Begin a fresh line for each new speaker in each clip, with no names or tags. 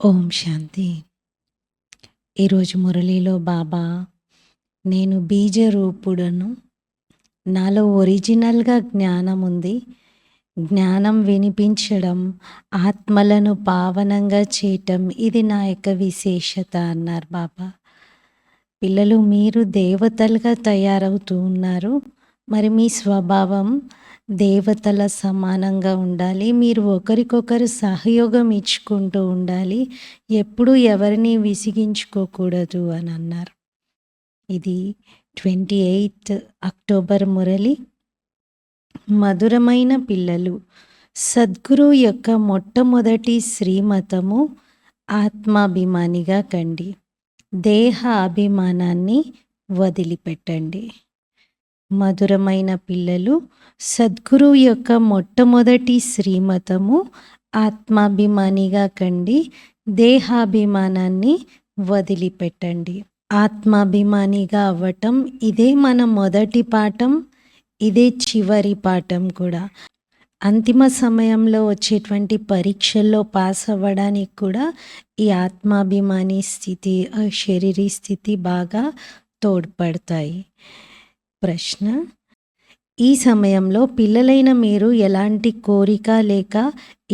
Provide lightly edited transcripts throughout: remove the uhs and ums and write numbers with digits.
ఓం శాంతి. ఈరోజు మురళిలో బాబా, నేను బీజరూపుడను, నాలో ఒరిజినల్గా జ్ఞానం ఉంది, జ్ఞానం వినిపించడం, ఆత్మలను పావనంగా చేయటం ఇది నా యొక్క విశేషత అన్నారు బాబా. పిల్లలు, మీరు దేవతలుగా తయారవుతూ ఉన్నారు. మరి మీ స్వభావం దేవతల సమానంగా ఉండాలి. మీరు ఒకరికొకరు సహయోగం ఇచ్చుకుంటూ ఉండాలి. ఎప్పుడూ ఎవరిని విసిగించుకోకూడదు అని అన్నారు. ఇది 28 అక్టోబర్ మురళి. మధురమైన పిల్లలు, సద్గురు యొక్క మొట్టమొదటి శ్రీమతము ఆత్మాభిమానిగా కండి. దేహ అభిమానాన్ని వదిలిపెట్టండి. మధురమైన పిల్లలు, సద్గురు యొక్క మొట్టమొదటి శ్రీమతము ఆత్మాభిమానిగా కండి. దేహాభిమానాన్ని వదిలిపెట్టండి. ఆత్మాభిమానిగా అవ్వటం ఇదే మన మొదటి పాఠం, ఇదే చివరి పాఠం కూడా. అంతిమ సమయంలో వచ్చేటువంటి పరీక్షల్లో పాస్ అవ్వడానికి కూడా ఈ ఆత్మాభిమాని స్థితి, శరీరీ స్థితి బాగా తోడ్పడతాయి. ప్రశ్న: ఈ సమయంలో పిల్లలైన మీరు ఎలాంటి కోరిక లేక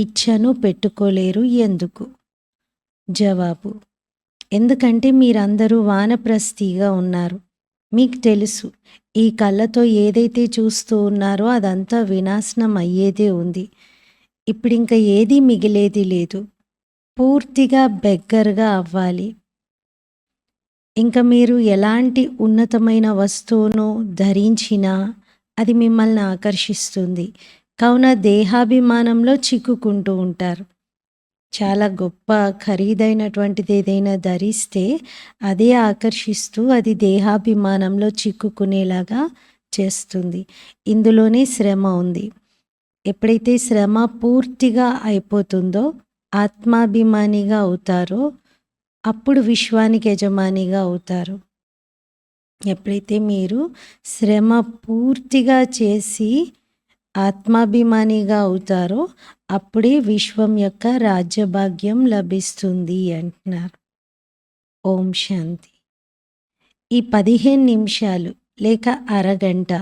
ఇచ్ఛను పెట్టుకోలేరు, ఎందుకు? జవాబు: ఎందుకంటే మీరందరూ వానప్రస్థిగా ఉన్నారు. మీకు తెలుసు, ఈ కళ్ళతో ఏదైతే చూస్తూ ఉన్నారో అదంతా వినాశనం అయ్యేదే ఉంది. ఇప్పుడింక ఏదీ మిగిలేది లేదు. పూర్తిగా బెగ్గరగా అవ్వాలి. ఇంకా మీరు ఎలాంటి ఉన్నతమైన వస్తువును ధరించినా అది మిమ్మల్ని ఆకర్షిస్తుంది. కావున దేహాభిమానంలో చిక్కుకుంటూ ఉంటారు. చాలా గొప్ప ఖరీదైనటువంటిది ఏదైనా ధరిస్తే అదే ఆకర్షిస్తూ అది దేహాభిమానంలో చిక్కుకునేలాగా చేస్తుంది. ఇందులోనే శ్రమ ఉంది. ఎప్పుడైతే శ్రమ పూర్తిగా అయిపోతుందో ఆత్మాభిమానిగా అవుతారో అప్పుడు విశ్వానికి యజమానిగా అవుతారు. ఎప్పుడైతే మీరు శ్రమ పూర్తిగా చేసి ఆత్మాభిమానిగా అవుతారో అప్పుడే విశ్వం యొక్క రాజ్యభాగ్యం లభిస్తుంది అంటున్నారు. ఓం శాంతి. ఈ 15 నిమిషాలు లేక అరగంట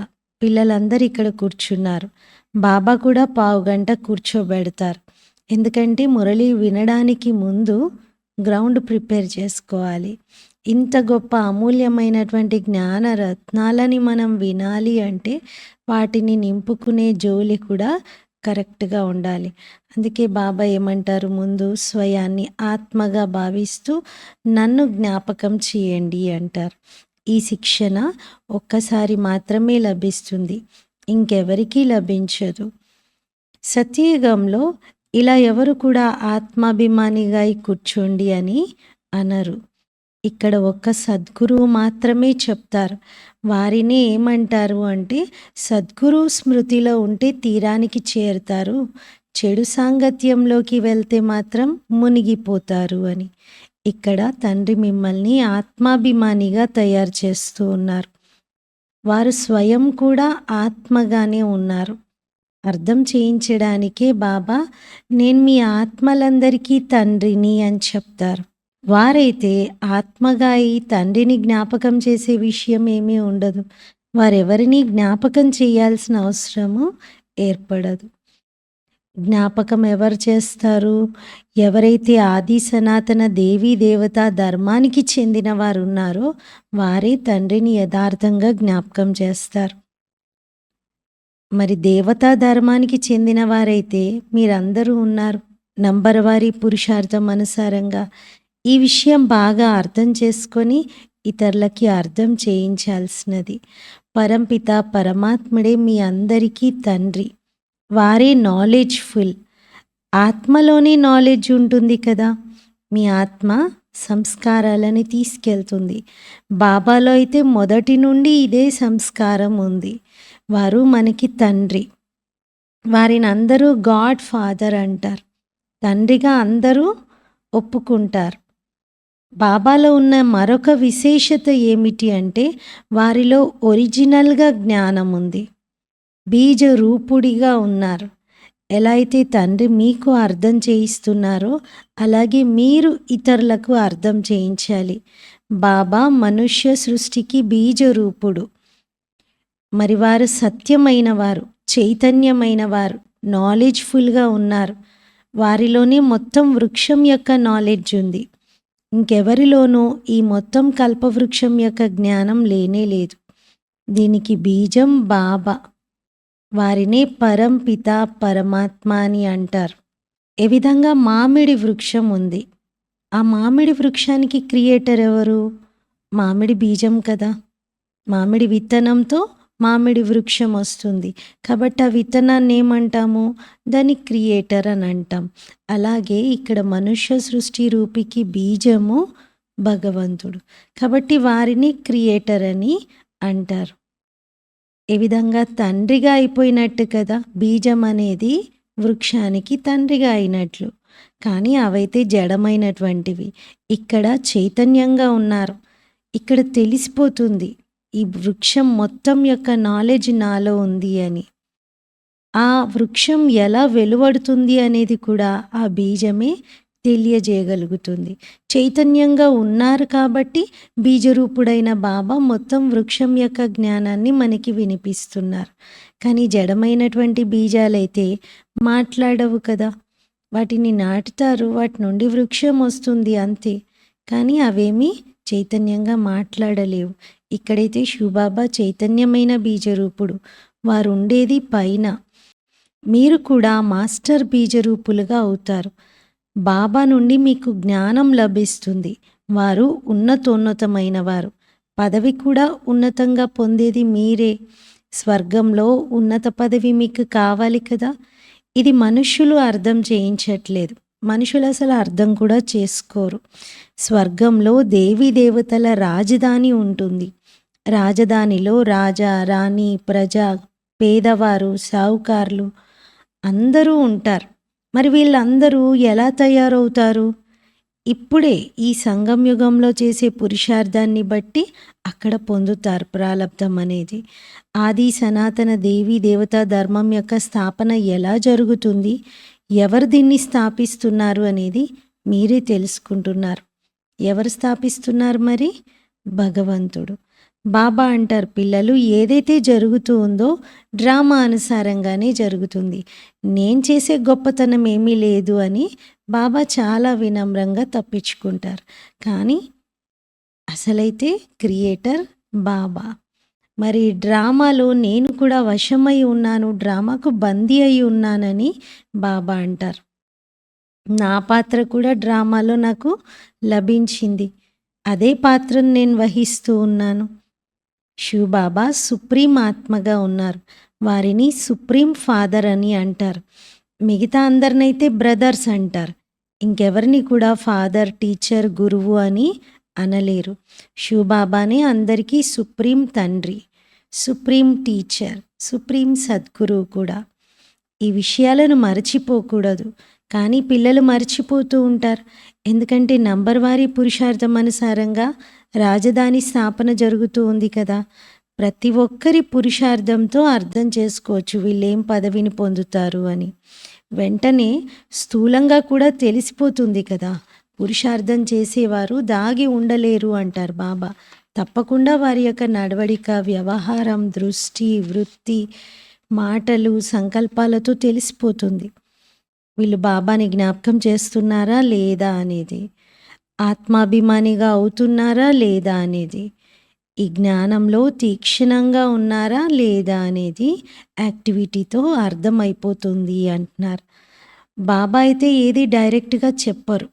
పిల్లలందరూ ఇక్కడ కూర్చున్నారు. బాబా కూడా పావుగంట కూర్చోబెడతారు. ఎందుకంటే మురళి వినడానికి ముందు గ్రౌండ్ ప్రిపేర్ చేసుకోవాలి. ఇంత గొప్ప అమూల్యమైనటువంటి జ్ఞాన రత్నాలని మనం వినాలి అంటే వాటిని నింపుకునే జోలి కూడా కరెక్ట్గా ఉండాలి. అందుకే బాబా ఏమంటారు, ముందు స్వయాన్ని ఆత్మగా భావిస్తూ నన్ను జ్ఞాపకం చేయండి అంటారు. ఈ శిక్షణ ఒక్కసారి మాత్రమే లభిస్తుంది, ఇంకెవరికీ లభించదు. సత్యయుగంలో ఇలా ఎవరు కూడా ఆత్మాభిమానిగా కూర్చోండి అని అనరు. ఇక్కడ ఒక్క సద్గురువు మాత్రమే చెప్తారు. వారిని ఏమంటారు అంటే, సద్గురు స్మృతిలో ఉంటే తీరానికి చేరుతారు, చెడు సాంగత్యంలోకి వెళ్తే మాత్రం మునిగిపోతారు అని. ఇక్కడ తండ్రి మిమ్మల్ని ఆత్మాభిమానిగా తయారు చేస్తూ ఉన్నారు. వారు స్వయం కూడా ఆత్మగానే ఉన్నారు. అర్థం చేయించడానికే బాబా నేను మీ ఆత్మలందరికీ తండ్రిని అని చెప్తారు. వారైతే ఆత్మగా ఈ తండ్రిని జ్ఞాపకం చేసే విషయం ఏమీ ఉండదు. వారెవరిని జ్ఞాపకం చేయాల్సిన అవసరము ఏర్పడదు. జ్ఞాపకం ఎవరు చేస్తారు? ఎవరైతే ఆది సనాతన దేవీ దేవతా ధర్మానికి చెందిన వారు ఉన్నారో వారే తండ్రిని యథార్థంగా జ్ఞాపకం చేస్తారు. మరి దేవతా ధర్మానికి చెందిన వారైతే మీరందరూ ఉన్నారు నంబర్ వారి పురుషార్థం అనుసారంగా. ఈ విషయం బాగా అర్థం చేసుకొని ఇతరులకి అర్థం చేయించాల్సినది. పరంపిత పరమాత్ముడే మీ అందరికీ తండ్రి. వారే నాలెడ్జ్ఫుల్. ఆత్మలోనే నాలెడ్జ్ ఉంటుంది కదా. మీ ఆత్మ సంస్కారాలని తీసుకెళ్తుంది. బాబాలో అయితే మొదటి నుండి ఇదే సంస్కారం ఉంది. వారు మనకి తండ్రి. వారిని అందరూ గాడ్ ఫాదర్ అంటారు. తండ్రిగా అందరూ ఒప్పుకుంటారు. బాబాలో ఉన్న మరొక విశేషత ఏమిటి అంటే వారిలో ఒరిజినల్గా జ్ఞానం ఉంది. బీజ రూపుడిగా ఉన్నారు. ఎలా అయితే తండ్రి మీకు అర్థం చేయిస్తున్నారో అలాగే మీరు ఇతరులకు అర్థం చేయించాలి. బాబా మనుష్య సృష్టికి బీజరూపుడు. మరి వారు సత్యమైన వారు, చైతన్యమైన వారు, నాలెడ్జ్‌ఫుల్‌గా ఉన్నారు. వారిలోనే మొత్తం వృక్షం యొక్క నాలెడ్జ్ ఉంది. ఇంకెవరిలోనూ ఈ మొత్తం కల్పవృక్షం యొక్క జ్ఞానం లేనే లేదు. దీనికి బీజం బాబా. వారినే పరంపిత పరమాత్మ అని అంటారు. ఏ విధంగా మామిడి వృక్షం ఉంది. ఆ మామిడి వృక్షానికి క్రియేటర్ ఎవరు? మామిడి బీజం కదా! మామిడి విత్తనంతో మామిడి వృక్షం వస్తుంది. కాబట్టి ఆ విత్తనాన్ని ఏమంటాము? దాన్ని క్రియేటర్ అని అంటాం. అలాగే ఇక్కడ మనుష్య సృష్టి రూపికి బీజము భగవంతుడు. కాబట్టి వారిని క్రియేటర్ అని అంటారు. ఏ విధంగా తండ్రిగా అయిపోయినట్టు కదా! బీజం అనేది వృక్షానికి తండ్రిగా అయినట్లు. కానీ అవైతే జడమైనటువంటివి. ఇక్కడ చైతన్యంగా ఉన్నారు. ఇక్కడ తెలిసిపోతుంది ఈ వృక్షం మొత్తం యొక్క నాలెడ్జ్ నాలో ఉంది అని. ఆ వృక్షం ఎలా వెలువడుతుంది అనేది కూడా ఆ బీజమే తెలియజేయగలుగుతుంది. చైతన్యంగా ఉన్నారు కాబట్టి బీజరూపుడైన బాబా మొత్తం వృక్షం యొక్క జ్ఞానాన్ని మనకి వినిపిస్తున్నారు. కానీ జడమైనటువంటి బీజాలైతే మాట్లాడవు కదా! వాటిని నాటుతారు, వాటి నుండి వృక్షం వస్తుంది అంతే. కానీ అవేమీ చైతన్యంగా మాట్లాడలేవు. ఇక్కడైతే శివబాబా చైతన్యమైన బీజరూపుడు. వారు ఉండేది పైన. మీరు కూడా మాస్టర్ బీజరూపులుగా అవుతారు. బాబా నుండి మీకు జ్ఞానం లభిస్తుంది. వారు ఉన్నతోన్నతమైన వారు. పదవి కూడా ఉన్నతంగా పొందేది మీరే. స్వర్గంలో ఉన్నత పదవి మీకు కావాలి కదా! ఇది మనుష్యులు అర్థం చేయించట్లేదు. మనుషులు అసలు అర్థం కూడా చేసుకోరు. స్వర్గంలో దేవీ దేవతల రాజధాని ఉంటుంది. రాజధానిలో రాజా, రాణి, ప్రజ, పేదవారు, సావుకారులు అందరూ ఉంటారు. మరి వీళ్ళందరూ ఎలా తయారవుతారు? ఇప్పుడే ఈ సంగం యుగంలో చేసే పురుషార్థాన్ని బట్టి అక్కడ పొందుతారు ప్రాలబ్ధం అనేది. ఆది సనాతన దేవీ దేవతా ధర్మం యొక్క స్థాపన ఎలా జరుగుతుంది, ఎవరు దీన్ని స్థాపిస్తున్నారు అనేది మీరే తెలుసుకుంటున్నారు. ఎవరు స్థాపిస్తున్నారు మరి? భగవంతుడు. బాబా అంటారు, పిల్లలు ఏదైతే జరుగుతూ ఉందో డ్రామా అనుసారంగానే జరుగుతుంది. నేను చేసే గొప్పతనం ఏమీ లేదు అని బాబా చాలా వినమ్రంగా తప్పించుకుంటారు. కానీ అసలైతే క్రియేటర్ బాబా. మరి డ్రామాలో నేను కూడా వశమై ఉన్నాను, డ్రామాకు బందీ అయి ఉన్నానని బాబా అంటారు. నా పాత్ర కూడా డ్రామాలో నాకు లభించింది. అదే పాత్రను నేను వహిస్తూ ఉన్నాను. శివబాబా సుప్రీం ఆత్మగా ఉన్నారు. వారిని సుప్రీం ఫాదర్ అని అంటారు. మిగతా అందరినైతే బ్రదర్స్ అంటారు. ఇంకెవరిని కూడా ఫాదర్, టీచర్, గురువు అని అనలేరు. శివబాబానే అందరికీ సుప్రీం తండ్రి, సుప్రీం టీచర్, సుప్రీం సద్గురువు కూడా. ఈ విషయాలను మరచిపోకూడదు. కానీ పిల్లలు మర్చిపోతూ ఉంటారు. ఎందుకంటే నంబర్ వారీ పురుషార్థం అనుసారంగా రాజధాని స్థాపన జరుగుతూ ఉంది కదా! ప్రతి ఒక్కరి పురుషార్థంతో అర్థం చేసుకోవచ్చు వీళ్ళేం పదవిని పొందుతారు అని. వెంటనే స్థూలంగా కూడా తెలిసిపోతుంది కదా! పురుషార్థం చేసేవారు దాగి ఉండలేరు అంటారు బాబా. తప్పకుండా వారి యొక్క నడవడిక, వ్యవహారం, దృష్టి, వృత్తి, మాటలు, సంకల్పాలతో తెలిసిపోతుంది. వీళ్ళు బాబాని జ్ఞాపకం చేస్తున్నారా లేదా అనేది, ఆత్మాభిమానిగా అవుతున్నారా లేదా అనేది, ఈ జ్ఞానంలో తీక్షణంగా ఉన్నారా లేదా అనేది యాక్టివిటీతో అర్థమైపోతుంది అంటున్నారు. బాబా అయితే ఏది డైరెక్ట్గా చెప్పరు.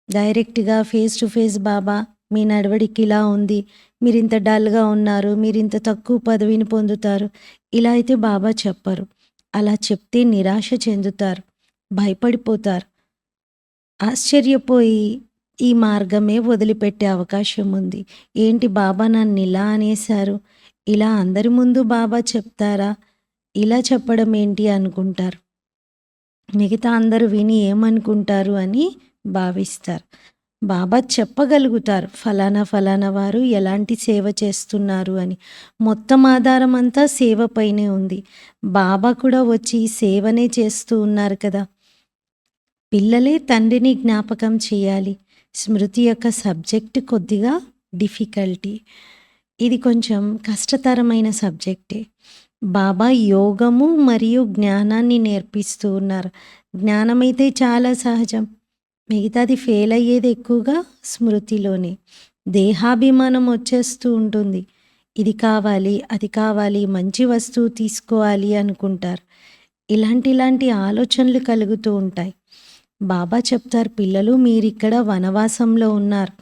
డైరెక్ట్గా ఫేస్ టు ఫేస్ బాబా మీ నడవడికి ఇలా ఉంది, మీరు ఇంత డల్గా ఉన్నారు, మీరు ఇంత తక్కువ పదవిని పొందుతారు, ఇలా అయితే బాబా చెప్పరు. అలా చెప్తే నిరాశ చెందుతారు, భయపడిపోతారు, ఆశ్చర్యపోయి ఈ మార్గమే వదిలిపెట్టే అవకాశం ఉంది. ఏంటి బాబా నన్ను ఇలా అనేశారు, ఇలా అందరి ముందు బాబా చెప్తారా, ఇలా చెప్పడం ఏంటి అనుకుంటారు. మిగతా అందరూ విని ఏమనుకుంటారు అని భావిస్తారు. బాబా చెప్పగలుగుతారు ఫలానా ఫలానా వారు ఎలాంటి సేవ చేస్తున్నారు అని. మొత్తం ఆధారం అంతా సేవ పైనే ఉంది. బాబా కూడా వచ్చి సేవనే చేస్తూ ఉన్నారు కదా! పిల్లలే తండ్రిని జ్ఞాపకం చేయాలి. స్మృతి యొక్క సబ్జెక్ట్ కొద్దిగా డిఫికల్టీ. ఇది కొంచెం కష్టతరమైన సబ్జెక్టే. బాబా యోగము మరియు జ్ఞానాన్ని నేర్పిస్తూ ఉన్నారు. జ్ఞానమైతే చాలా సహజం. మిగతాది ఫెయిల్ అయ్యేది ఎక్కువగా స్మృతిలోనే. దేహాభిమానం వచ్చేస్తూ ఉంటుంది. ఇది కావాలి, అది కావాలి, మంచి వస్తువు తీసుకోవాలి అనుకుంటారు. ఇలాంటి ఆలోచనలు కలుగుతూ ఉంటాయి. బాబా చెప్తారు, పిల్లలు మీరిక్కడ వనవాసంలో ఉన్నారు.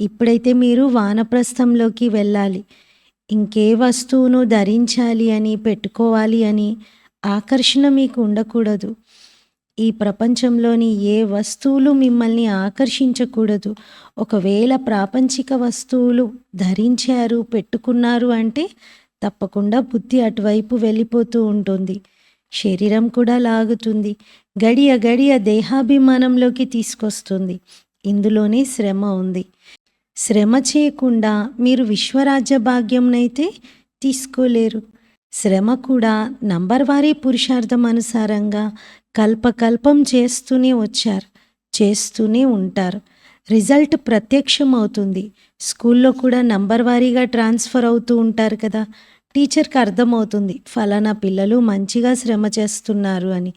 ఇప్పుడైతే మీరు వానప్రస్థంలోకి వెళ్ళాలి. ఇంకే వస్తువును ధరించాలి అని, పెట్టుకోవాలి అని ఆకర్షణ మీకు ఉండకూడదు. ఈ ప్రపంచంలోని ఏ వస్తువులు మిమ్మల్ని ఆకర్షించకూడదు. ఒకవేళ ప్రాపంచిక వస్తువులు ధరించారు, పెట్టుకున్నారు అంటే తప్పకుండా బుద్ధి అటువైపు వెళ్ళిపోతూ ఉంటుంది. శరీరం కూడా లాగుతుంది. గడియ గడియ దేహాభిమానంలోకి తీసుకొస్తుంది. ఇందులోనే శ్రమ ఉంది. శ్రమ చేయకుండా మీరు విశ్వరాజ్య భాగ్యంనైతే తీసుకోలేరు. శ్రమ కూడా నంబర్ వారీ పురుషార్థం అనుసారంగా కల్పకల్పం చేస్తూనే వచ్చారు, చేస్తూనే ఉంటారు. రిజల్ట్ ప్రత్యక్షం అవుతుంది. స్కూల్లో కూడా నంబర్ వారీగా ట్రాన్స్ఫర్ అవుతూ ఉంటారు కదా. టీచర్కి అర్థమవుతుంది ఫలానా పిల్లలు మంచిగా శ్రమ చేస్తున్నారు అని.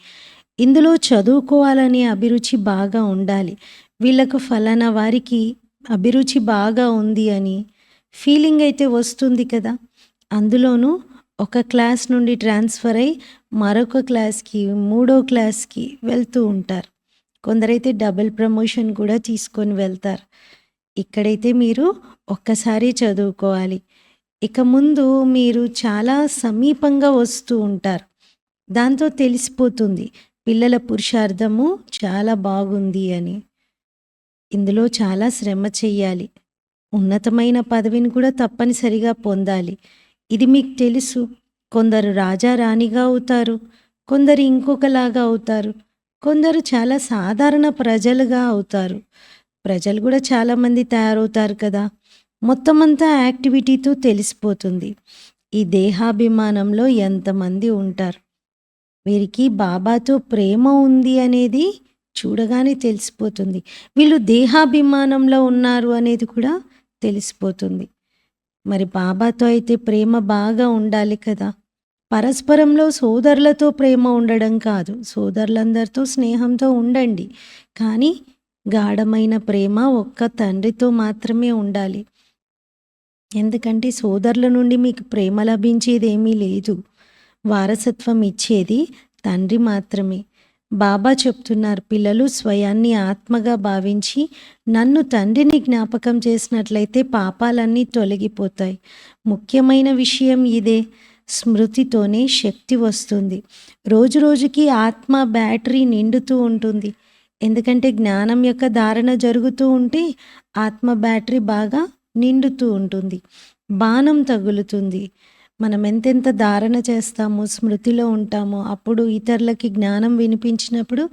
ఇందులో చదువుకోవాలనే అభిరుచి బాగా ఉండాలి. వీళ్ళకు ఫలానా వారికి అభిరుచి బాగా ఉంది అని ఫీలింగ్ అయితే వస్తుంది కదా. అందులోనూ ఒక క్లాస్ నుండి ట్రాన్స్ఫర్ అయ్యి మరొక క్లాస్కి, మూడో క్లాస్కి వెళ్తూ ఉంటారు. కొందరైతే డబుల్ ప్రమోషన్ కూడా తీసుకొని వెళ్తారు. ఇక్కడైతే మీరు ఒక్కసారి చదువుకోవాలి. ఇక ముందు మీరు చాలా సమీపంగా వస్తూ ఉంటారు. దాంతో తెలిసిపోతుంది పిల్లల పురుషార్థము చాలా బాగుంది అని. ఇందులో చాలా శ్రమ చెయ్యాలి. ఉన్నతమైన పదవిని కూడా తప్పనిసరిగా పొందాలి. ఇది మీకు తెలుసు. కొందరు రాజా రాణిగా అవుతారు, కొందరు ఇంకొకలాగా అవుతారు, కొందరు చాలా సాధారణ ప్రజలుగా అవుతారు. ప్రజలు కూడా చాలామంది తయారవుతారు కదా. మొత్తం అంతా యాక్టివిటీతో తెలిసిపోతుంది ఈ దేహాభిమానంలో ఎంతమంది ఉంటారు. వీరికి బాబాతో ప్రేమ ఉంది అనేది చూడగానే తెలిసిపోతుంది. వీళ్ళు దేహాభిమానంలో ఉన్నారు అనేది కూడా తెలిసిపోతుంది. మరి బాబాతో అయితే ప్రేమ బాగా ఉండాలి కదా. పరస్పరంలో సోదరులతో ప్రేమ ఉండడం కాదు, సోదరులందరితో స్నేహంతో ఉండండి. కానీ గాఢమైన ప్రేమ ఒక్క తండ్రితో మాత్రమే ఉండాలి. ఎందుకంటే సోదరుల నుండి మీకు ప్రేమ లభించేది ఏమీ లేదు. వారసత్వం ఇచ్చేది తండ్రి మాత్రమే. బాబా చెప్తున్నారు, పిల్లలు స్వయాన్ని ఆత్మగా భావించి నన్ను తండ్రిని జ్ఞాపకం చేసినట్లయితే పాపాలన్నీ తొలగిపోతాయి. ముఖ్యమైన విషయం ఇదే. స్మృతితోనే శక్తి వస్తుంది. రోజు రోజుకి ఆత్మ బ్యాటరీ నిండుతూ ఉంటుంది. ఎందుకంటే జ్ఞానం యొక్క ధారణ జరుగుతూ ఉంటే ఆత్మ బ్యాటరీ బాగా నిండుతూ ఉంటుంది. బాణం తగులుతుంది. మనం ఎంతెంత ధారణ చేస్తామో, స్మృతిలో ఉంటామో, అప్పుడు ఇతరులకి జ్ఞానం వినిపించినప్పుడు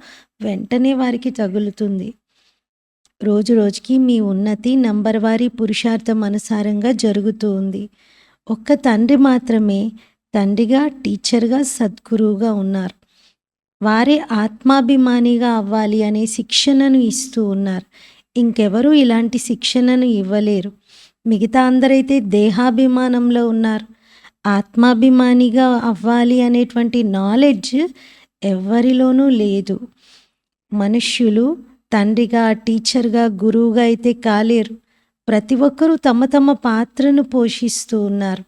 వెంటనే వారికి తగులుతుంది. రోజు రోజుకి మీ ఉన్నతి నంబర్ వారీ పురుషార్థం అనుసారంగా జరుగుతూ ఉంది. ఒక్క తండ్రి మాత్రమే తండ్రిగా, టీచర్గా, సద్గురువుగా ఉన్నారు. వారే ఆత్మాభిమానిగా అవ్వాలి అనే శిక్షణను ఇస్తూ ఉన్నారు. ఇంకెవరూ ఇలాంటి శిక్షణను ఇవ్వలేరు. మిగతా అందరైతే దేహాభిమానంలో ఉన్నారు. ఆత్మాభిమానిగా అవ్వాలి అనేటువంటి నాలెడ్జ్ ఎవరిలోనూ లేదు. మనుష్యులు తండ్రిగా, టీచర్గా, గురువుగా అయితే కాలేరు. ప్రతి ఒక్కరూ తమ తమ పాత్రను పోషిస్తూ ఉన్నారు.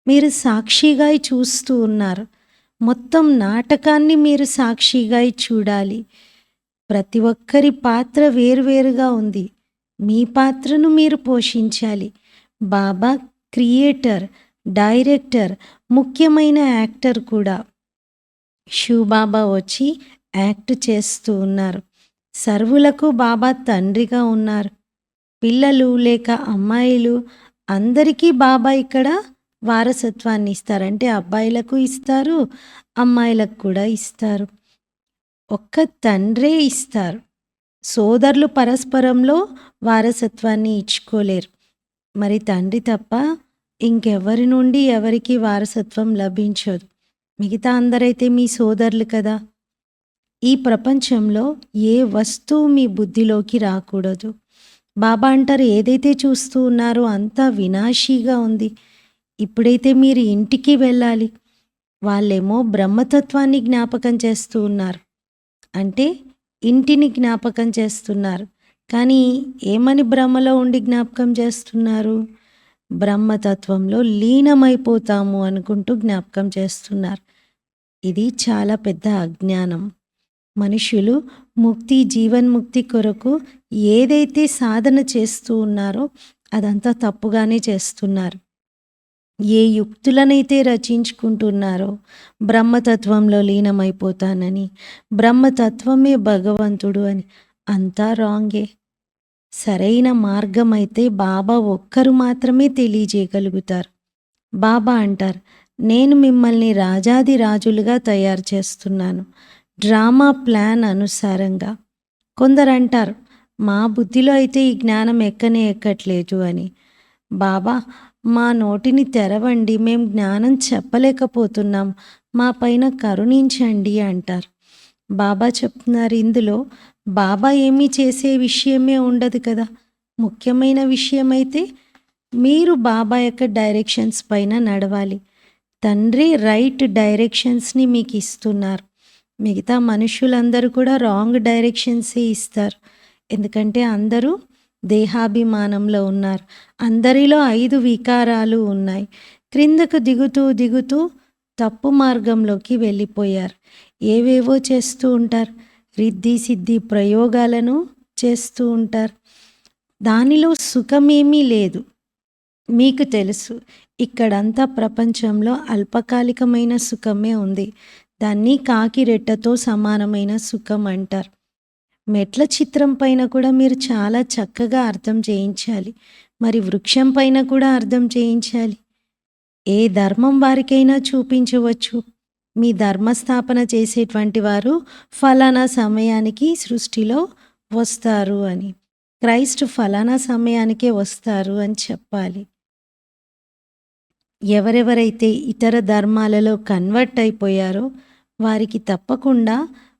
మీరు సాక్షిగా చూస్తూ ఉన్నారు. మొత్తం నాటకాన్ని మీరు సాక్షిగా చూడాలి. ప్రతి ఒక్కరి పాత్ర వేరువేరుగా ఉంది. మీ పాత్రను మీరు పోషించాలి. బాబా క్రియేటర్, డైరెక్టర్, ముఖ్యమైన యాక్టర్ కూడా. శివబాబా వచ్చి యాక్ట్ చేస్తూ ఉన్నారు. సర్వులకు బాబా తండ్రిగా ఉన్నారు. పిల్లలు లేక అమ్మాయిలు అందరికీ బాబా ఇక్కడ వారసత్వాన్ని ఇస్తారు. అంటే అబ్బాయిలకు ఇస్తారు, అమ్మాయిలకు కూడా ఇస్తారు. ఒక్క తండ్రే ఇస్తారు. సోదరులు పరస్పరంలో వారసత్వాన్ని ఇచ్చుకోలేరు. మరి తండ్రి తప్ప ఇంకెవరి నుండి ఎవరికి వారసత్వం లభించదు. మిగతా అందరైతే మీ సోదరులు కదా. ఈ ప్రపంచంలో ఏ వస్తువు మీ బుద్ధిలోకి రాకూడదు. బాబా అంటారు ఏదైతే చూస్తూ ఉన్నారో అంతా వినాశీగా ఉంది. ఇప్పుడైతే మీరు ఇంటికి వెళ్ళాలి. వాళ్ళేమో బ్రహ్మతత్వాన్ని జ్ఞాపకం చేస్తూ ఉన్నారు. అంటే ఇంటిని జ్ఞాపకం చేస్తున్నారు. కానీ ఏమని భ్రమలో ఉండి జ్ఞాపకం చేస్తున్నారు? బ్రహ్మతత్వంలో లీనమైపోతాము అనుకుంటూ జ్ఞాపకం చేస్తున్నారు. ఇది చాలా పెద్ద అజ్ఞానం. మనుషులు ముక్తి, జీవన్ముక్తి కొరకు ఏదైతే సాధన చేస్తూ ఉన్నారో అదంతా తప్పుగానే చేస్తున్నారు. ఏ యుక్తులనైతే రచించుకుంటున్నారో బ్రహ్మతత్వంలో లీనమైపోతానని, బ్రహ్మతత్వమే భగవంతుడు అని, అంతా రాంగే. సరైన మార్గమైతే బాబా ఒక్కరు మాత్రమే తెలియజేయగలుగుతారు. బాబా అంటారు, నేను మిమ్మల్ని రాజాది రాజులుగా తయారు చేస్తున్నాను డ్రామా ప్లాన్ అనుసారంగా. కొందరు అంటారు మా బుద్ధిలో అయితే ఈ జ్ఞానం ఎక్కనే ఎక్కట్లేదు అని. బాబా మా నోటిని తెరవండి, మేము జ్ఞానం చెప్పలేకపోతున్నాం, మా పైన కరుణించండి అంటారు. బాబా చెప్తున్నారు ఇందులో బాబా ఏమీ చేసే విషయమే ఉండదు కదా. ముఖ్యమైన విషయమైతే మీరు బాబా యొక్క డైరెక్షన్స్ పైన నడవాలి. తండ్రి రైట్ డైరెక్షన్స్ని మీకు ఇస్తున్నారు. మిగతా మనుషులందరూ కూడా రాంగ్ డైరెక్షన్సే ఇస్తారు. ఎందుకంటే అందరూ దేహాభిమానంలో ఉన్నారు. అందరిలో 5 వికారాలు ఉన్నాయి. క్రిందకు దిగుతూ దిగుతూ తప్పు మార్గంలోకి వెళ్ళిపోయారు. ఏవేవో చేస్తూ ఉంటారు. రిద్ధి సిద్ధి ప్రయోగాలను చేస్తూ ఉంటారు. దానిలో సుఖమేమీ లేదు. మీకు తెలుసు ఇక్కడంతా ప్రపంచంలో అల్పకాలికమైన సుఖమే ఉంది. దాన్ని కాకి రెట్టతో సమానమైన సుఖం అంటారు. మెట్ల చిత్రం పైన కూడా మీరు చాలా చక్కగా అర్థం చేయించాలి. మరి వృక్షం పైన కూడా అర్థం చేయించాలి. ఏ ధర్మం వారికైనా చూపించవచ్చు. మీ ధర్మస్థాపన చేసేటువంటి వారు ఫలానా సమయానికి సృష్టిలో వస్తారు అని. క్రైస్ట్ ఫలానా సమయానికే వస్తారు అని చెప్పాలి. ఎవరెవరైతే ఇతర ధర్మాలలో కన్వర్ట్ అయిపోయారో వారికి తప్పకుండా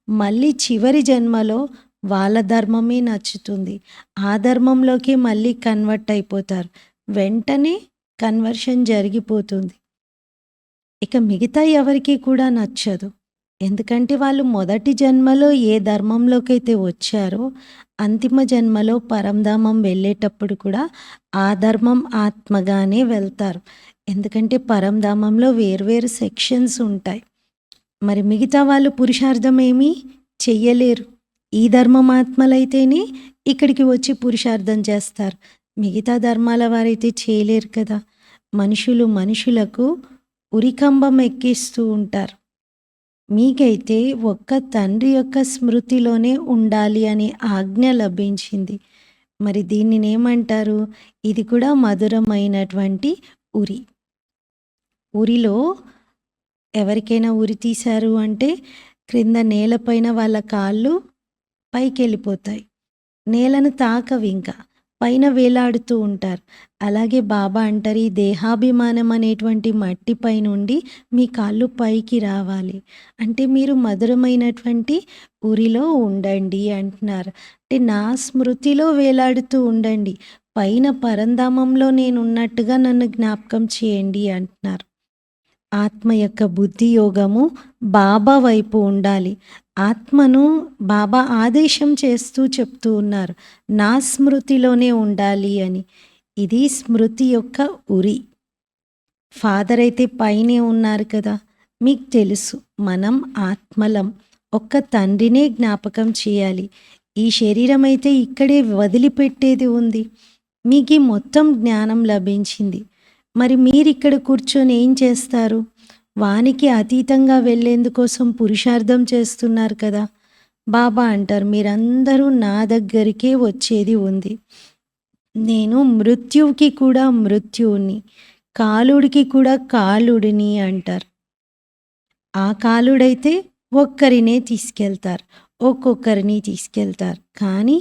మళ్ళీ చివరి జన్మలో వాళ్ళ ధర్మమే నచ్చుతుంది. ఆ ధర్మంలోకి మళ్ళీ కన్వర్ట్ అయిపోతారు. వెంటనే కన్వర్షన్ జరిగిపోతుంది. ఇక మిగతా ఎవరికి కూడా నచ్చదు. ఎందుకంటే వాళ్ళు మొదటి జన్మలో ఏ ధర్మంలోకైతే వచ్చారో అంతిమ జన్మలో పరంధామం వెళ్ళేటప్పుడు కూడా ఆ ధర్మం ఆత్మగానే వెళ్తారు. ఎందుకంటే పరంధామంలో వేర్వేరు సెక్షన్స్ ఉంటాయి. మరి మిగతా వాళ్ళు పురుషార్థం ఏమీ చెయ్యలేరు. ఈ ధర్మమాత్మలైతేనే ఇక్కడికి వచ్చి పురుషార్థం చేస్తారు. మిగతా ధర్మాల వారైతే చేయలేరు కదా. మనుషులకు ఉరికంబం ఎక్కిస్తూ ఉంటారు. మీకైతే ఒక్క తండ్రి యొక్క స్మృతిలోనే ఉండాలి అనే ఆజ్ఞ లభించింది. మరి దీనినేమంటారు? ఇది కూడా మధురమైనటువంటి ఉరి. ఉరిలో ఎవరికైనా ఉరి తీశారు అంటే క్రింద నేలపైన వాళ్ళ కాళ్ళు పైకెళ్ళిపోతాయి. నేలను తాకవింక. పైన వేలాడుతూ ఉంటారు. అలాగే బాబా అంటారు ఈ దేహాభిమానం అనేటువంటి మట్టిపై నుండి మీ కాళ్ళు పైకి రావాలి. అంటే మీరు మధురమైనటువంటి ఉరిలో ఉండండి అంటున్నారు. అంటే నా స్మృతిలో వేలాడుతూ ఉండండి. పైన పరంధామంలో నేనున్నట్టుగా నన్ను జ్ఞాపకం చేయండి అంటున్నారు. ఆత్మ యొక్క బుద్ధి యోగము బాబా వైపు ఉండాలి. ఆత్మను బాబా ఆదేశం చేస్తూ చెప్తూ ఉన్నారు నా స్మృతిలోనే ఉండాలి అని. ఇది స్మృతి యొక్క ఉరి. ఫాదర్ అయితే పైనే ఉన్నారు కదా. మీకు తెలుసు మనం ఆత్మలం. ఒక్క తండ్రినే జ్ఞాపకం చేయాలి. ఈ శరీరం అయితే ఇక్కడే వదిలిపెట్టేది ఉంది. మీకు ఈ మొత్తం జ్ఞానం లభించింది. మరి మీరిక్కడ కూర్చొని ఏం చేస్తారు? వానికి అతీతంగా వెళ్ళేందుకోసం పురుషార్థం చేస్తున్నారు కదా. బాబా అంటారు మీరందరూ నా దగ్గరికే వచ్చేది ఉంది. నేను మృత్యువుకి కూడా మృత్యువుని, కాలుడికి కూడా కాలుడిని అంటారు. ఆ కాలుడైతే ఒక్కరినే తీసుకెళ్తారు, ఒక్కొక్కరిని తీసుకెళ్తారు. కానీ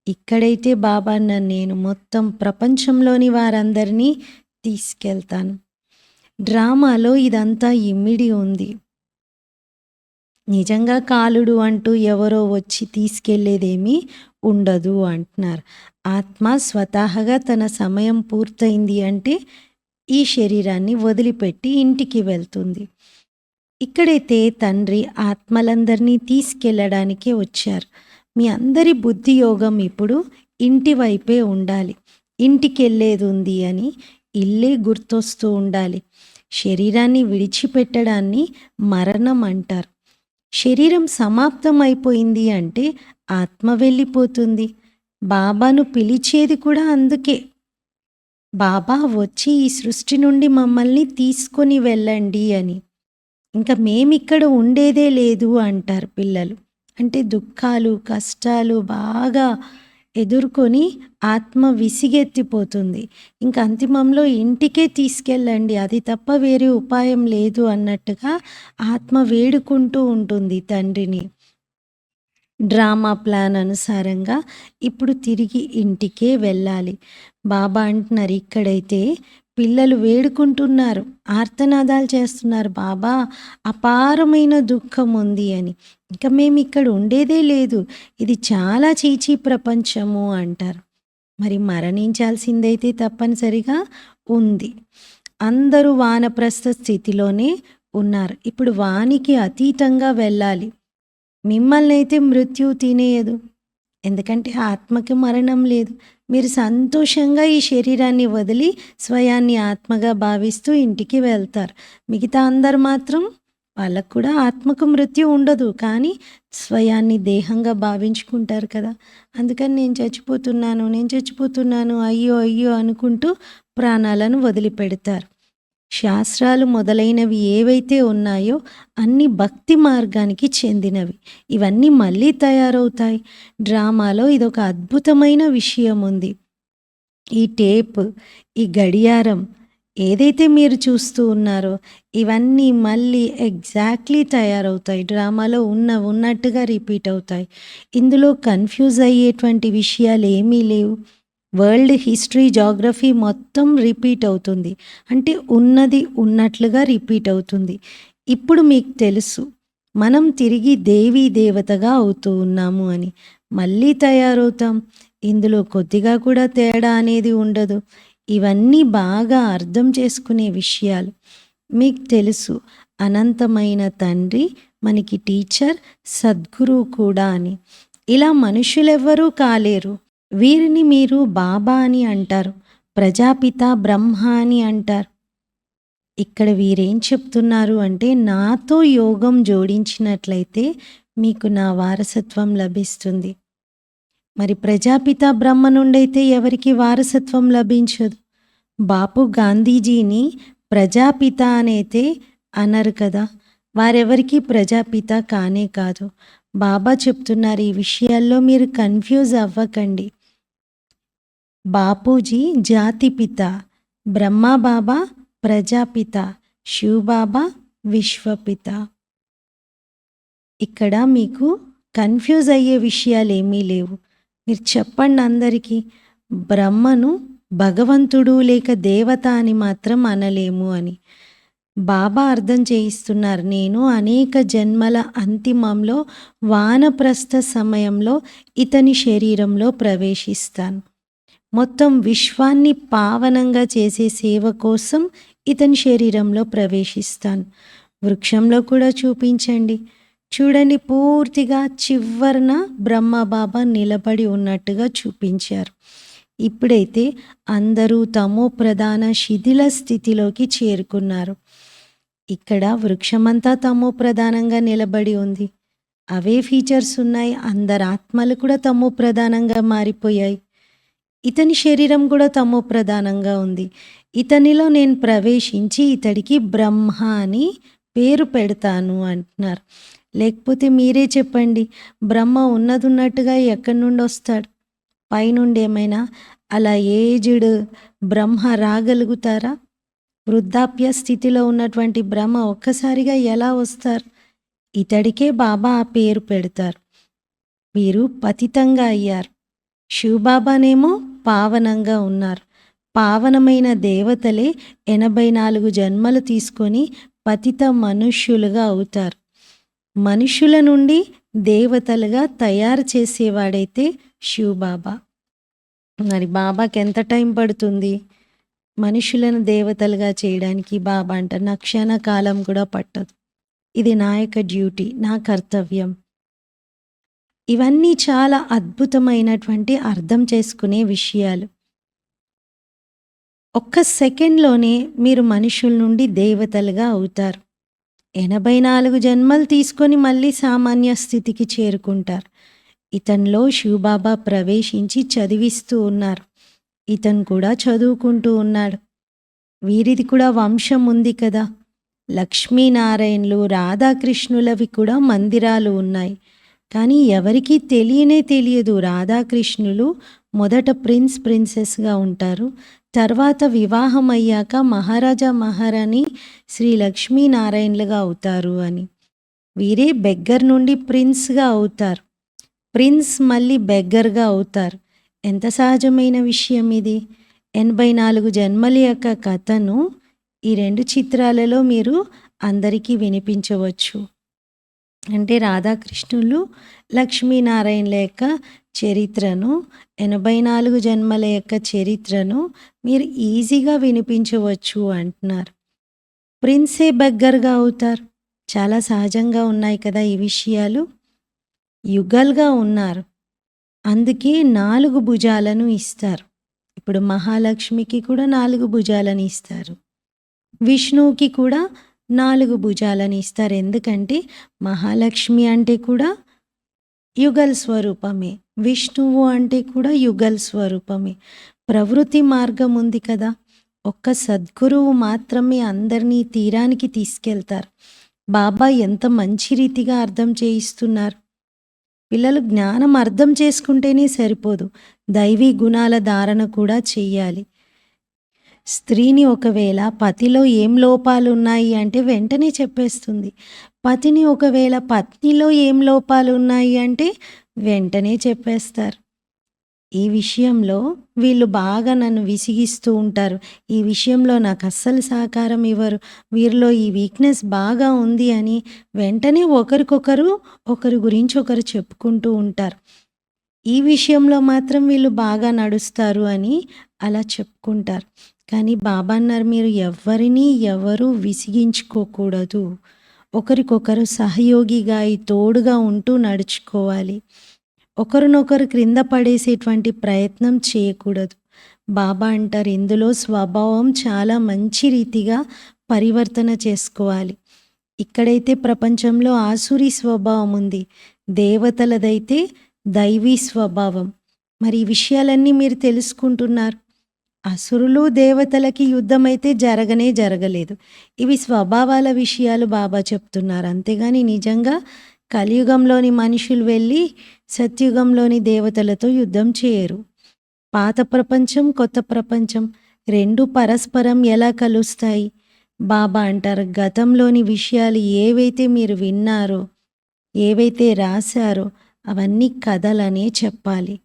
ఇక్కడైతే బాబా నేను మొత్తం ప్రపంచంలోని వారందరినీ తీసుకెళ్తాను. డ్రామాలో ఇదంతా ఇమిడి ఉంది. నిజంగా కాలుడు అంటూ ఎవరో వచ్చి తీసుకెళ్ళేదేమీ ఉండదు అంటున్నారు. ఆత్మ స్వతహాగా తన సమయం పూర్తయింది అంటే ఈ శరీరాన్ని వదిలిపెట్టి ఇంటికి వెళ్తుంది. ఇక్కడైతే తండ్రి ఆత్మలందరినీ తీసుకెళ్ళడానికే వచ్చారు. మీ అందరి బుద్ధి యోగం ఇప్పుడు ఇంటి వైపే ఉండాలి. ఇంటికెళ్ళేది ఉంది అని ఇల్లే గుర్తొస్తూ ఉండాలి. శరీరాన్ని విడిచిపెట్టడాన్ని మరణం అంటారు. శరీరం సమాప్తం అయిపోయింది అంటే ఆత్మ వెళ్ళిపోతుంది. బాబాను పిలిచేది కూడా అందుకే. బాబా వచ్చి ఈ సృష్టి నుండి మమ్మల్ని తీసుకొని వెళ్ళండి అని. ఇంకా మేమిక్కడ ఉండేదే లేదు అంటారు పిల్లలు. అంటే దుఃఖాలు, కష్టాలు బాగా ఎదుర్కొని ఆత్మ విసిగెత్తిపోతుంది. ఇంక అంతిమంలో ఇంటికే తీసుకెళ్ళండి, అది తప్ప వేరే ఉపాయం లేదు అన్నట్టుగా ఆత్మ వేడుకుంటూ ఉంటుంది తండ్రిని. డ్రామా ప్లాన్ అనుసారంగా ఇప్పుడు తిరిగి ఇంటికే వెళ్ళాలి. బాబా అంటున్నారు ఇక్కడైతే పిల్లలు వేడుకుంటున్నారు, ఆర్తనాదాలు చేస్తున్నారు, బాబా అపారమైన దుఃఖం ఉంది అని. ఇంకా మేము ఇక్కడ ఉండేదే లేదు, ఇది చాలా చీచీ ప్రపంచము అంటారు. మరి మరణించాల్సిందైతే తప్పనిసరిగా ఉంది. అందరూ వానప్రస్థ స్థితిలోనే ఉన్నారు. ఇప్పుడు వానికి అతీతంగా వెళ్ళాలి. మిమ్మల్ని అయితే మృత్యు తినేయదు, ఎందుకంటే ఆత్మకి మరణం లేదు. మీరు సంతోషంగా ఈ శరీరాన్ని వదిలి స్వయాన్ని ఆత్మగా భావిస్తూ ఇంటికి వెళ్తారు. మిగతా అందరు మాత్రం వాళ్ళకు కూడా ఆత్మకు మృత్యు ఉండదు, కానీ స్వయాన్ని దేహంగా భావించుకుంటారు కదా. అందుకని నేను చచ్చిపోతున్నాను, అయ్యో అయ్యో అనుకుంటూ ప్రాణాలను వదిలిపెడతారు. శాస్త్రాలు మొదలైనవి ఏవైతే ఉన్నాయో అన్ని భక్తి మార్గానికి చెందినవి. ఇవన్నీ మళ్ళీ తయారవుతాయి. డ్రామాలో ఇదొక అద్భుతమైన విషయం ఉంది. ఈ టేప్, ఈ గడియారం ఏదైతే మీరు చూస్తూ ఉన్నారో ఇవన్నీ మళ్ళీ ఎగ్జాక్ట్లీ తయారవుతాయి. డ్రామాలో ఉన్నట్టుగా రిపీట్ అవుతాయి. ఇందులో కన్ఫ్యూజ్ అయ్యేటువంటి విషయాలు ఏమీ లేవు. వరల్డ్ హిస్టరీ, జాగ్రఫీ మొత్తం రిపీట్ అవుతుంది. అంటే ఉన్నది ఉన్నట్లుగా రిపీట్ అవుతుంది. ఇప్పుడు మీకు తెలుసు మనం తిరిగి దేవీ దేవతగా అవుతూ ఉన్నాము అని. మళ్ళీ తయారవుతాం. ఇందులో కొద్దిగా కూడా తేడా అనేది ఉండదు. ఇవన్నీ బాగా అర్థం చేసుకునే విషయాలు. మీకు తెలుసు అనంతమైన తండ్రి మనకి టీచర్, సద్గురువు కూడా అని. ఇలా మనుషులెవ్వరూ కాలేరు. వీరిని మీరు బాబా అని అంటారు, ప్రజాపిత బ్రహ్మ అని అంటారు. ఇక్కడ వీరేం చెప్తున్నారు అంటే నాతో యోగం జోడించినట్లయితే మీకు నా వారసత్వం లభిస్తుంది. మరి ప్రజాపిత బ్రహ్మ నుండైతే ఎవరికి వారసత్వం లభించదు. బాపు గాంధీజీని ప్రజాపిత అనైతే అనరు కదా, వారెవరికి ప్రజాపిత కానే కాదు. బాబా చెప్తున్నారు ఈ విషయాల్లో మీరు కన్ఫ్యూజ్ అవ్వకండి. బాపూజీ జాతిపిత, బ్రహ్మబాబా ప్రజాపిత, శివబాబా విశ్వపిత. ఇక్కడ మీకు కన్ఫ్యూజ్ అయ్యే విషయాలు ఏమీ లేవు. మీరు చెప్పండి అందరికీ, బ్రహ్మను భగవంతుడు లేక దేవత అని మాత్రం అనలేము అని. బాబా అర్థం చేయిస్తున్నారు, నేను అనేక జన్మల అంతిమంలో వానప్రస్థ సమయంలో ఇతని శరీరంలో ప్రవేశిస్తాను. మొత్తం విశ్వాన్ని పావనంగా చేసే సేవ కోసం ఇతని శరీరంలో ప్రవేశిస్తాను. వృక్షంలో కూడా చూపించండి, చూడండి, పూర్తిగా చివరన బ్రహ్మబాబా నిలబడి ఉన్నట్టుగా చూపించారు. ఇప్పుడైతే అందరూ తమో ప్రధాన శిథిల స్థితిలోకి చేరుకున్నారు. ఇక్కడ వృక్షమంతా తమో ప్రధానంగా నిలబడి ఉంది. అవే ఫీచర్స్ ఉన్నాయి. అందరి ఆత్మలు కూడా తమో ప్రధానంగా మారిపోయాయి. ఇతని శరీరం కూడా తమో ప్రధానంగా ఉంది. ఇతనిలో నేను ప్రవేశించి ఇతడికి బ్రహ్మ అని పేరు పెడతాను అంటున్నారు. లేకపోతే మీరే చెప్పండి, బ్రహ్మ ఉన్నట్టుగా ఎక్కడి నుండి వస్తాడు? పైనుండి ఏమైనా అలా ఏజ్డ్ బ్రహ్మ రాగలుగుతారా? వృద్ధాప్య స్థితిలో ఉన్నటువంటి బ్రహ్మ ఒక్కసారిగా ఎలా వస్తారు? ఇతడికే బాబా ఆ పేరు పెడతారు. వీరు పతితంగా అయ్యారు, శివబాబానేమో పావనంగా ఉన్నారు. పావనమైన దేవతలే 84 జన్మలు తీసుకొని పతిత మనుష్యులుగా అవుతారు. మనుషుల నుండి దేవతలుగా తయారు చేసేవాడైతే శివబాబా. మరి బాబాకి ఎంత టైం పడుతుంది మనుషులను దేవతలుగా చేయడానికి? బాబా అంటారు, నా క్షణ కాలం కూడా పట్టదు. ఇది నా యొక్క డ్యూటీ, నా కర్తవ్యం. ఇవన్నీ చాలా అద్భుతమైనటువంటి అర్థం చేసుకునే విషయాలు. ఒక్క సెకండ్లోనే మీరు మనుషుల నుండి దేవతలుగా అవుతారు. 84 జన్మలు తీసుకొని మళ్ళీ సామాన్య స్థితికి చేరుకుంటారు. ఇతనిలో శివబాబా ప్రవేశించి చదివిస్తూ ఉన్నారు. ఇతను కూడా చదువుకుంటూ ఉన్నాడు. వీరిది కూడా వంశం ఉంది కదా. లక్ష్మీనారాయణులు, రాధాకృష్ణులవి కూడా మందిరాలు ఉన్నాయి. కానీ ఎవరికీ తెలియదు రాధాకృష్ణులు మొదట ప్రిన్సెస్గా ఉంటారు. తర్వాత వివాహం అయ్యాక మహారాజా మహారాణి శ్రీ లక్ష్మీనారాయణలుగా అవుతారు అని. వీరే బెగ్గర్ నుండి ప్రిన్స్గా అవుతారు. ప్రిన్స్ మళ్ళీ బెగ్గర్గా అవుతారు. ఎంత సహజమైన విషయం ఇది. 84 జన్మల యొక్క కథను ఈ 2 చిత్రాలలో మీరు అందరికీ వినిపించవచ్చు. అంటే రాధాకృష్ణులు, లక్ష్మీనారాయణల యొక్క చరిత్రను, 84 జన్మల యొక్క చరిత్రను మీరు ఈజీగా వినిపించవచ్చు అంటున్నారు. ప్రిన్సే బెగ్గర్గా అవుతారు. చాలా సహజంగా ఉన్నాయి కదా ఈ విషయాలు. యుగల్గా ఉన్నారు, అందుకే 4 భుజాలను ఇస్తారు. ఇప్పుడు మహాలక్ష్మికి కూడా 4 భుజాలను ఇస్తారు. విష్ణువుకి కూడా 4 భుజాలను ఇస్తారు. ఎందుకంటే మహాలక్ష్మి అంటే కూడా యుగల్ స్వరూపమే, విష్ణువు అంటే కూడా యుగల్ స్వరూపమే. ప్రవృత్తి మార్గం ఉంది కదా. ఒక్క సద్గురువు మాత్రమే అందరినీ తీరానికి తీసుకెళ్తారు. బాబా ఎంత మంచి రీతిగా అర్థం చేయిస్తున్నారు. పిల్లలు జ్ఞానం అర్థం చేసుకుంటేనే సరిపోదు, దైవీ గుణాల ధారణ కూడా చెయ్యాలి. స్త్రీని ఒకవేళ పతిలో ఏం లోపాలు ఉన్నాయి అంటే వెంటనే చెప్పేస్తుంది. పతిని ఒకవేళ పత్నిలో ఏం లోపాలు ఉన్నాయి అంటే వెంటనే చెప్పేస్తారు. ఈ విషయంలో వీళ్ళు బాగా నన్ను విసిగిస్తూ ఉంటారు. ఈ విషయంలో నాకు అస్సలు సహకారం ఇవ్వరు. వీరిలో ఈ వీక్నెస్ బాగా ఉంది అని వెంటనే ఒకరి గురించి ఒకరు చెప్పుకుంటూ ఉంటారు. ఈ విషయంలో మాత్రం వీళ్ళు బాగా నడుస్తారు అని అలా చెప్పుకుంటారు. కానీ బాబా అన్నారు, మీరు ఎవరు విసిగించుకోకూడదు. ఒకరికొకరు సహయోగిగా తోడుగా ఉంటూ నడుచుకోవాలి. ఒకరినొకరు క్రింద పడేసేటువంటి ప్రయత్నం చేయకూడదు. బాబా అంటారు, ఇందులో స్వభావం చాలా మంచి రీతిగా పరివర్తన చేసుకోవాలి. ఇక్కడైతే ప్రపంచంలో ఆసురి స్వభావం ఉంది, దేవతలదైతే దైవీ స్వభావం. మరి ఈ విషయాలన్నీ మీరు తెలుసుకుంటున్నారు. అసురులు దేవతలకి యుద్ధం అయితే జరగలేదు. ఇవి స్వభావాల విషయాలు బాబా చెప్తున్నారు. అంతేగాని నిజంగా కలియుగంలోని మనుషులు వెళ్ళి సత్యుగంలోని దేవతలతో యుద్ధం చేయరు. పాత ప్రపంచం, కొత్త ప్రపంచం 2 పరస్పరం ఎలా కలుస్తాయి? బాబా అంటారు, గతంలోని విషయాలు ఏవైతే మీరు విన్నారో, ఏవైతే రాశారో అవన్నీ కథలనే చెప్పాలి.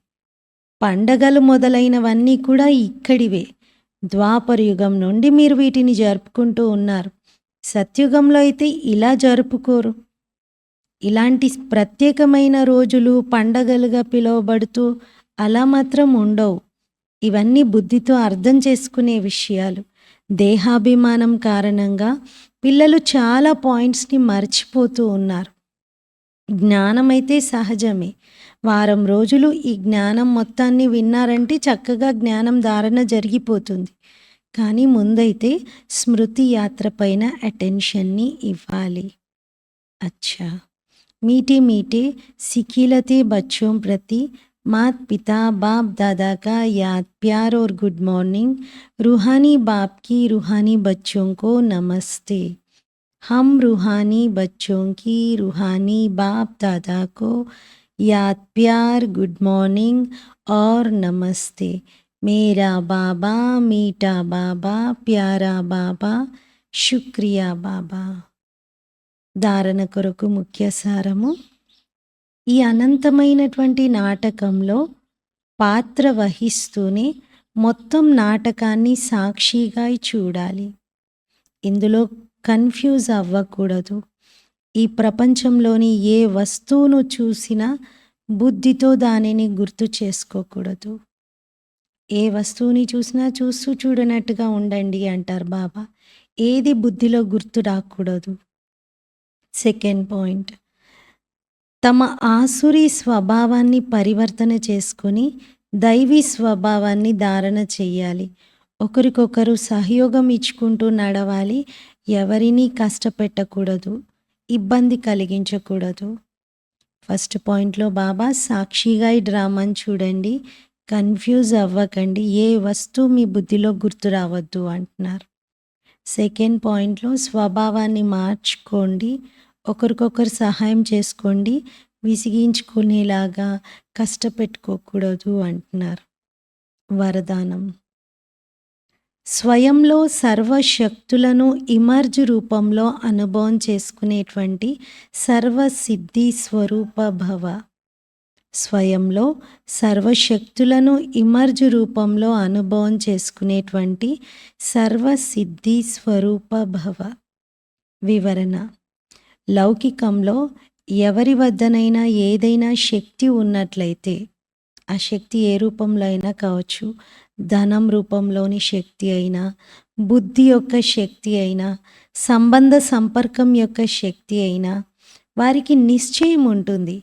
పండగలు మొదలైనవన్నీ కూడా ఇక్కడివే. ద్వాపర యుగం నుండి మీరు వీటిని జరుపుకుంటూ ఉన్నారు. సత్యుగంలో అయితే ఇలా జరుపుకోరు. ఇలాంటి ప్రత్యేకమైన రోజులు పండగలుగా పిలువబడుతూ అలా మాత్రం ఉండవు. ఇవన్నీ బుద్ధితో అర్థం చేసుకునే విషయాలు. దేహాభిమానం కారణంగా పిల్లలు చాలా పాయింట్స్ని మర్చిపోతూ ఉన్నారు. జ్ఞానమైతే సహజమే. వారం రోజులు ఈ జ్ఞానం మొత్తాన్ని విన్నారంటే చక్కగా జ్ఞానం ధారణ జరిగిపోతుంది. కానీ ముందైతే స్మృతి యాత్ర పైన అటెన్షన్ని ఇవ్వాలి. అచ్చా, मीठे मीठे सिखिलते बच्चों प्रति माता पिता बाप दादा का याद प्यार और गुड मॉर्निंग. रूहानी बाप की रूहानी बच्चों को नमस्ते. हम रूहानी बच्चों की रूहानी बाप दादा को याद प्यार गुड मॉर्निंग और नमस्ते. मेरा बाबा मीठा बाबा प्यारा बाबा शुक्रिया बाबा. ధారణ కొరకు ముఖ్య సారము. ఈ అనంతమైనటువంటి నాటకంలో పాత్ర వహిస్తూనే మొత్తం నాటకాన్ని సాక్షిగా చూడాలి. ఇందులో కన్ఫ్యూజ్ అవ్వకూడదు. ఈ ప్రపంచంలోని ఏ వస్తువును చూసినా బుద్ధితో దానిని గుర్తు చేసుకోకూడదు. ఏ వస్తువుని చూసినా చూస్తూ చూడనట్టుగా ఉండండి అంటారు బాబా. ఏది బుద్ధిలో గుర్తు రాకూడదు. సెకండ్ పాయింట్, తమ ఆసురీ స్వభావాన్ని పరివర్తన చేసుకొని దైవీ స్వభావాన్ని ధారణ చెయ్యాలి. ఒకరికొకరు సహయోగం ఇచ్చుకుంటూ నడవాలి. ఎవరినీ కష్టపెట్టకూడదు, ఇబ్బంది కలిగించకూడదు. ఫస్ట్ పాయింట్లో బాబా సాక్షిగా ఈ డ్రామాని చూడండి, కన్ఫ్యూజ్ అవ్వకండి, ఏ వస్తువు మీ బుద్ధిలో గుర్తు రావద్దు అంటున్నారు. సెకండ్ పాయింట్లో స్వభావాన్ని మార్చుకోండి, ఒకరికొకరు సహాయం చేసుకోండి, విసిగించుకునేలాగా కష్టపెట్టుకోకూడదు అంటున్నారు. వరదానం: స్వయంలో సర్వశక్తులను ఇమర్జ్ రూపంలో అనుభవం చేసుకునేటువంటి సర్వసిద్ధి స్వరూప భవ. స్వయంలో సర్వశక్తులను ఇమర్జ్ రూపంలో అనుభవం చేసుకునేటువంటి సర్వసిద్ధి స్వరూప భవ. వివరణ: లౌకికంలో ఎవరి వద్దనైనా ఏదైనా శక్తి ఉన్నట్లయితే, ఆ శక్తి ఏ రూపంలో అయినా కావచ్చు, ధనం రూపంలోని శక్తి అయినా, బుద్ధి యొక్క శక్తి అయినా, సంబంధ సంపర్కం యొక్క శక్తి అయినా, వారికి నిశ్చయం ఉంటుంది.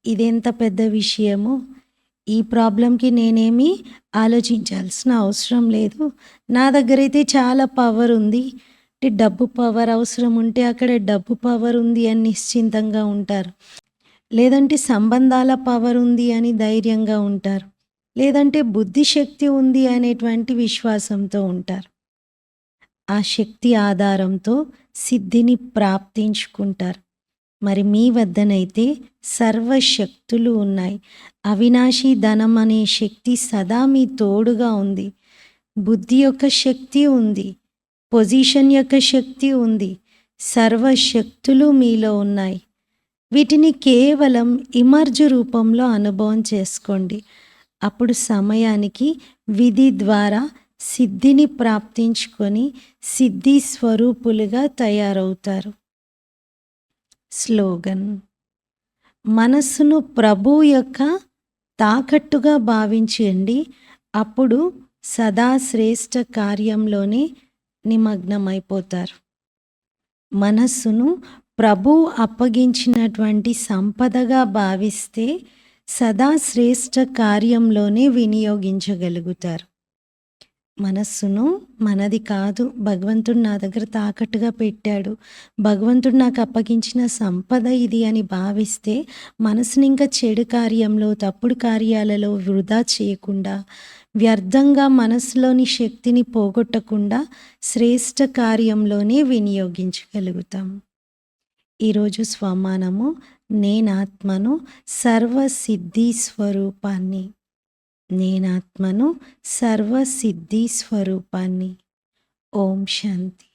ఇదెంత పెద్ద విషయము, ఈ ప్రాబ్లంకి నేనేమి ఆలోచించాల్సిన అవసరం లేదు, నా దగ్గరైతే చాలా పవర్ ఉంది, డబ్బు పవర్ అవసరం ఉంటే అక్కడ డబ్బు పవర్ ఉంది అని నిశ్చింతంగా ఉంటారు. లేదంటే సంబంధాల పవర్ ఉంది అని ధైర్యంగా ఉంటారు. లేదంటే బుద్ధిశక్తి ఉంది అనేటువంటి విశ్వాసంతో ఉంటారు. ఆ శక్తి ఆధారంతో సిద్ధిని ప్రాప్తించుకుంటారు. మరి మీ వద్దనైతే సర్వశక్తులు ఉన్నాయి. అవినాశీ ధనం అనే శక్తి సదా మీ తోడుగా ఉంది. బుద్ధి యొక్క శక్తి ఉంది, పొజిషన్ యొక్క శక్తి ఉంది, సర్వశక్తులు మీలో ఉన్నాయి. వీటిని కేవలం ఇమర్జ్ రూపంలో అనుభవం చేసుకోండి. అప్పుడు సమయానికి విధి ద్వారా సిద్ధిని ప్రాప్తించుకొని సిద్ధి స్వరూపులుగా తయారవుతారు. స్లోగన్: మనస్సును ప్రభు యొక్క తాకట్టుగా భావించండి, అప్పుడు సదా శ్రేష్ఠ కార్యంలోనే నిమగ్నమైపోతారు. మనస్సును ప్రభు అప్పగించినటువంటి సంపదగా భావిస్తే సదా శ్రేష్ఠ కార్యంలోనే వినియోగించగలుగుతారు. మనస్సును మనది కాదు, భగవంతుడు నా దగ్గర తాకట్టుగా పెట్టాడు, భగవంతుడు నాకు అప్పగించిన సంపద ఇది అని భావిస్తే మనసుని ఇంకా చెడు కార్యంలో, తప్పుడు కార్యాలలో వృధా చేయకుండా, వ్యర్థంగా మనసులోని శక్తిని పోగొట్టకుండా శ్రేష్ఠ కార్యంలోనే వినియోగించగలుగుతాం. ఈరోజు స్వమానము: నేనాత్మను, సర్వసిద్ధి స్వరూపాన్ని. నేనాత్మను, సర్వసిద్ధి స్వరూపాన్ని. ఓం శాంతి.